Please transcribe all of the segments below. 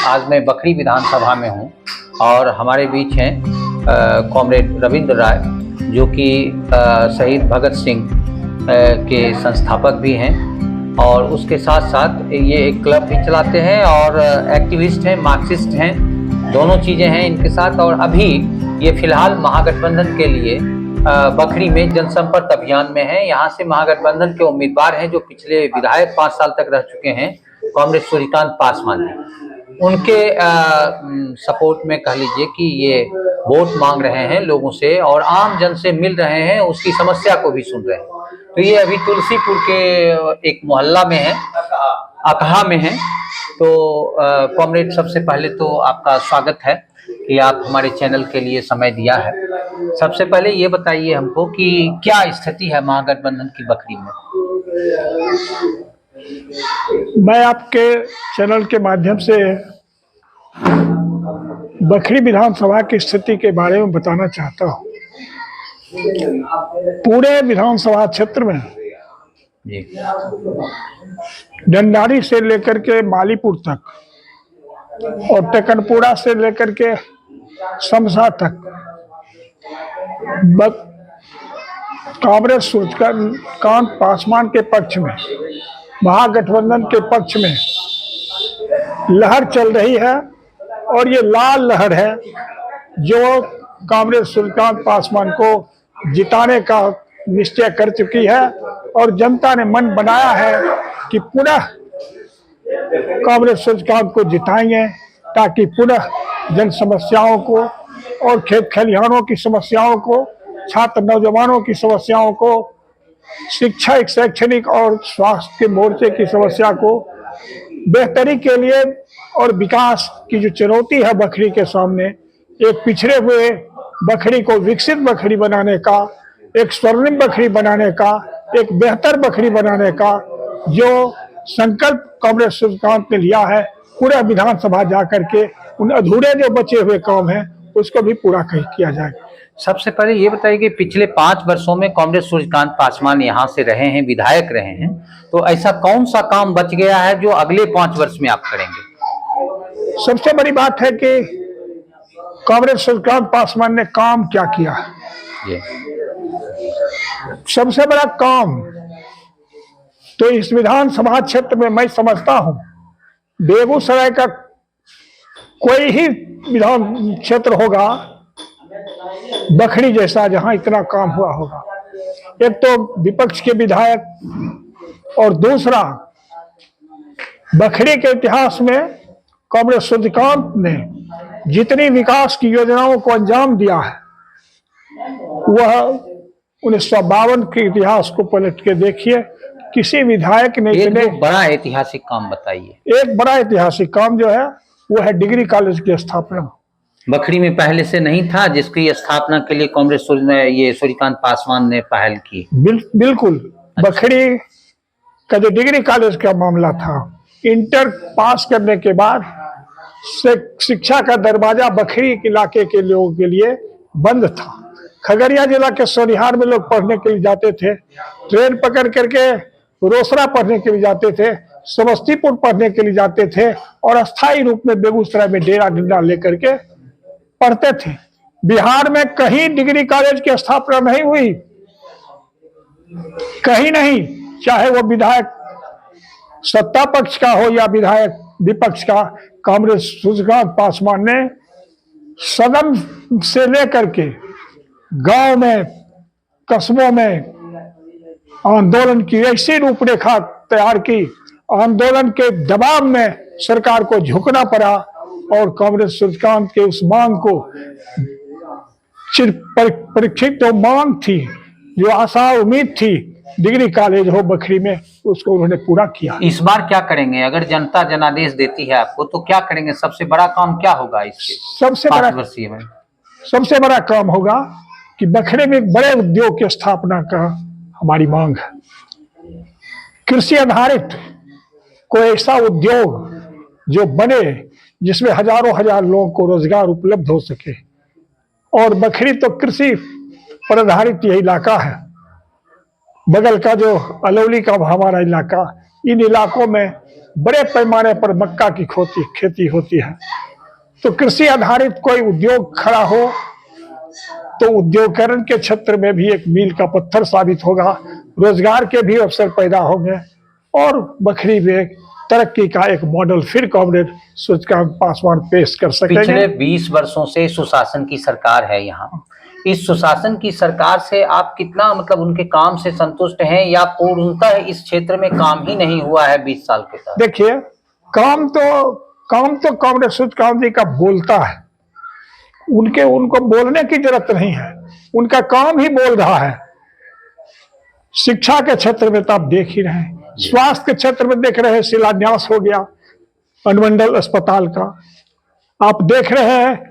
आज मैं बखरी विधानसभा में हूं और हमारे बीच हैं कॉमरेड रविंद्र राय, जो कि शहीद भगत सिंह के संस्थापक भी हैं और उसके साथ साथ ये एक क्लब भी चलाते हैं और एक्टिविस्ट हैं, मार्क्सिस्ट हैं, दोनों चीज़ें हैं इनके साथ। और अभी ये फिलहाल महागठबंधन के लिए बखरी में जनसंपर्क अभियान में है। यहाँ से महागठबंधन के उम्मीदवार हैं जो पिछले विधायक 5 साल तक रह चुके हैं, कॉमरेड सूर्यकांत पासवान जी। उनके सपोर्ट में कह लीजिए कि ये वोट मांग रहे हैं लोगों से और आम जन से मिल रहे हैं, उसकी समस्या को भी सुन रहे हैं। तो ये अभी तुलसीपुर के एक मोहल्ला में है, अकहा में है। तो कॉमरेड, सबसे पहले तो आपका स्वागत है कि आप हमारे चैनल के लिए समय दिया है। सबसे पहले ये बताइए हमको कि क्या स्थिति है महागठबंधन की बखरी में। मैं आपके चैनल के माध्यम से बखरी विधानसभा की स्थिति के बारे में बताना चाहता हूँ। पूरे विधानसभा क्षेत्र में डंडारी से लेकर के मालीपुर तक और टेकनपुरा से लेकर के समसा तक कांग्रेस सूर्यकांत पासवान के पक्ष में, महागठबंधन के पक्ष में लहर चल रही है और ये लाल लहर है जो कांग्रेस सूर्यकांत पासवान को जिताने का निश्चय कर चुकी है और जनता ने मन बनाया है कि पुनः कांग्रेस सूर्यकांत को जिताएंगे ताकि पुनः जन समस्याओं को और खेत खलिहानों की समस्याओं को, छात्र नौजवानों की समस्याओं को, शिक्षा, शैक्षणिक और स्वास्थ्य के मोर्चे की समस्या को बेहतरी के लिए और विकास की जो चुनौती है बखरी के सामने, एक पिछड़े हुए बखरी को विकसित बखरी बनाने का, एक स्वर्णिम बखरी बनाने का, एक बेहतर बखरी बनाने का जो संकल्प कांग्रेस सूर्यकांत ने लिया है, पूरा विधानसभा जाकर के उन अधूरे जो बचे हुए काम हैं उसको भी पूरा किया जाएगा। सबसे पहले ये बताइए कि पिछले 5 वर्षों में कांग्रेस सूर्यकांत पासवान यहाँ से रहे हैं, विधायक रहे हैं, तो ऐसा कौन सा काम बच गया है जो अगले 5 वर्ष में आप करेंगे? सबसे बड़ी बात है कि कांग्रेस सूर्यकांत पासवान ने काम क्या किया है। सबसे बड़ा काम तो इस विधानसभा क्षेत्र में मैं समझता हूं, बेगूसराय का कोई ही विधान क्षेत्र होगा बखरी जैसा जहां इतना काम हुआ होगा। एक तो विपक्ष के विधायक और दूसरा बखरी के इतिहास में कांग्रेस सूर्यकांत ने जितनी विकास की योजनाओं को अंजाम दिया है वह 1952 के इतिहास को पलट के देखिए, किसी विधायक ने इतने बड़ा ऐतिहासिक काम बताइए। एक बड़ा ऐतिहासिक काम जो है वो है डिग्री कॉलेज की स्थापना। बखरी में पहले से नहीं था, जिसकी स्थापना के लिए कांग्रेस ये सूर्यकांत पासवान ने पहल की। बिल्कुल। अच्छा। बखरी का जो डिग्री कॉलेज का मामला था, इंटर पास करने के बाद शिक्षा का दरवाजा बखरी इलाके के लोगों के लिए बंद था। खगड़िया जिला के सोनिहार में लोग पढ़ने के लिए जाते थे, ट्रेन पकड़ करके रोसड़ा पढ़ने के लिए जाते थे, समस्तीपुर पढ़ने के लिए जाते थे और अस्थायी रूप में बेगूसराय में डेरा डंडा लेकर के पढ़ते थे। बिहार में कहीं डिग्री कॉलेज की स्थापना नहीं हुई, कहीं नहीं, चाहे वो विधायक सत्ता पक्ष का हो या विधायक विपक्ष का। कांग्रेस सूर्यकांत पासवान ने सदन से लेकर के गांव में, कस्बों में आंदोलन की ऐसी रूपरेखा तैयार की, आंदोलन के दबाव में सरकार को झुकना पड़ा और कांग्रेस सूर्यकांत के उस मांग को, परीक्षित तो मांग थी, जो आशा उम्मीद थी डिग्री कॉलेज हो बखरी में, उसको उन्होंने पूरा किया। इस बार क्या करेंगे अगर जनता जनादेश देती है आपको, तो क्या करेंगे? सबसे बड़ा काम क्या होगा इसके सबसे बड़ा काम होगा कि बखरी में एक बड़े उद्योग की स्थापना का हमारी मांग है। कृषि आधारित कोई ऐसा उद्योग जो बने जिसमें हजारों हजार लोगों को रोजगार उपलब्ध हो सके। और बखरी तो कृषि पर आधारित यह इलाका है, बगल का जो अलौली का हमारा इलाका, इन इलाकों में बड़े पैमाने पर मक्का की खेती होती है। तो कृषि आधारित कोई उद्योग खड़ा हो तो उद्योगीकरण के क्षेत्र में भी एक मील का पत्थर साबित होगा, रोजगार के भी अवसर पैदा होंगे और बखरी में तरक्की का एक मॉडल फिर कॉमरेड सूर्यकांत पासवान पेश कर सकेंगे। पिछले 20 वर्षों से सुशासन की सरकार है यहाँ, इस सुशासन की सरकार से आप कितना मतलब उनके काम से संतुष्ट हैं या पूर्णतः इस क्षेत्र में काम ही नहीं हुआ है 20 साल के तहत? देखिए, काम तो कॉमरेड सूर्यकांत जी का बोलता है, उनको बोलने की जरूरत नहीं है, उनका काम ही बोल रहा है। शिक्षा के क्षेत्र में तो आप देख ही रहे हैं, स्वास्थ्य के क्षेत्र में देख रहे हैं, शिलान्यास हो गया अनुमंडल अस्पताल का। आप देख रहे हैं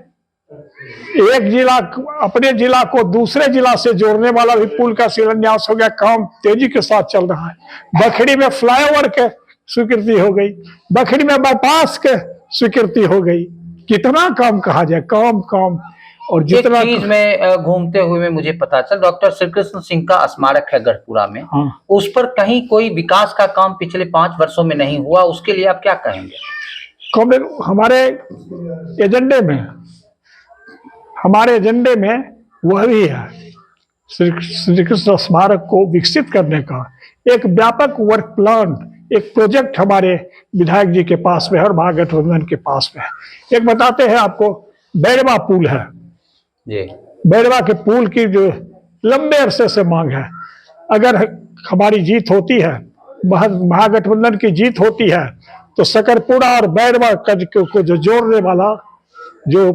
एक जिला अपने जिला को दूसरे जिला से जोड़ने वाला भी पुल का शिलान्यास हो गया, काम तेजी के साथ चल रहा है। बखरी में फ्लाईओवर के स्वीकृति हो गई, बखरी में बाईपास के स्वीकृति हो गई। कितना काम कहा जाए, काम और जितना चीज में घूमते हुए में मुझे पता चल डॉक्टर श्री कृष्ण सिंह का स्मारक है गढ़पुरा में, हाँ। उस पर कहीं कोई विकास का काम पिछले 5 वर्षों में नहीं हुआ, उसके लिए आप क्या कहेंगे? हमारे एजेंडे में वह भी है, श्री कृष्ण स्मारक को विकसित करने का एक व्यापक वर्क प्लान, एक प्रोजेक्ट हमारे विधायक जी के पास में है और महागठबंधन के पास में है। एक बताते हैं आपको, बैरवा पुल है, बैरवा के पुल की जो लंबे अरसे से मांग है, अगर हमारी जीत होती है, महागठबंधन की जीत होती है, तो सकरपुरा और बैरवा को जो जोड़ने वाला जो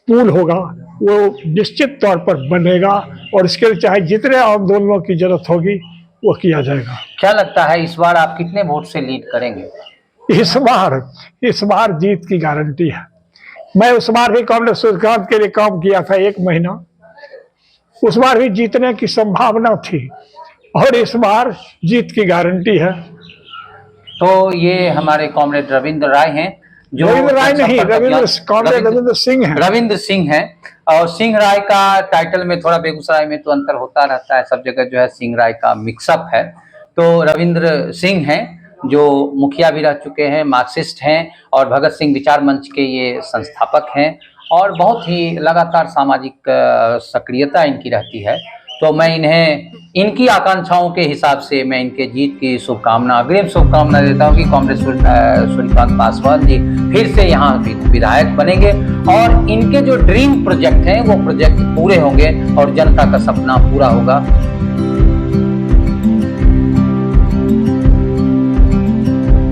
पुल होगा वो निश्चित तौर पर बनेगा और इसके लिए चाहे जितने आंदोलनों की जरूरत होगी वो किया जाएगा। क्या लगता है इस बार आप कितने वोट से लीड करेंगे? इस बार जीत की गारंटी है। मैं उस बार भी कॉमरेड सूर्यकांत के लिए काम किया था 1 महीना, उस बार भी जीतने की संभावना थी और इस बार जीत की गारंटी है। तो ये हमारे कॉमरेड रविंद्र राय हैं, जो रविंद्र राय नहीं, रविंद्र सिंह है। रविंद्र सिंह है और सिंह राय का टाइटल में थोड़ा बेगूसराय में तो अंतर होता रहता है, सब जगह जो है सिंह राय का मिक्सअप है। तो रविंद्र सिंह हैं जो मुखिया भी रह चुके हैं, मार्क्सिस्ट हैं और भगत सिंह विचार मंच के ये संस्थापक हैं और बहुत ही लगातार सामाजिक सक्रियता इनकी रहती है। तो मैं इन्हें इनकी आकांक्षाओं के हिसाब से मैं इनके जीत की अग्रिम शुभकामना देता हूँ कि कॉमरेड सूर्यकांत पासवान जी फिर से यहाँ विधायक बनेंगे और इनके जो ड्रीम प्रोजेक्ट हैं वो प्रोजेक्ट पूरे होंगे और जनता का सपना पूरा होगा।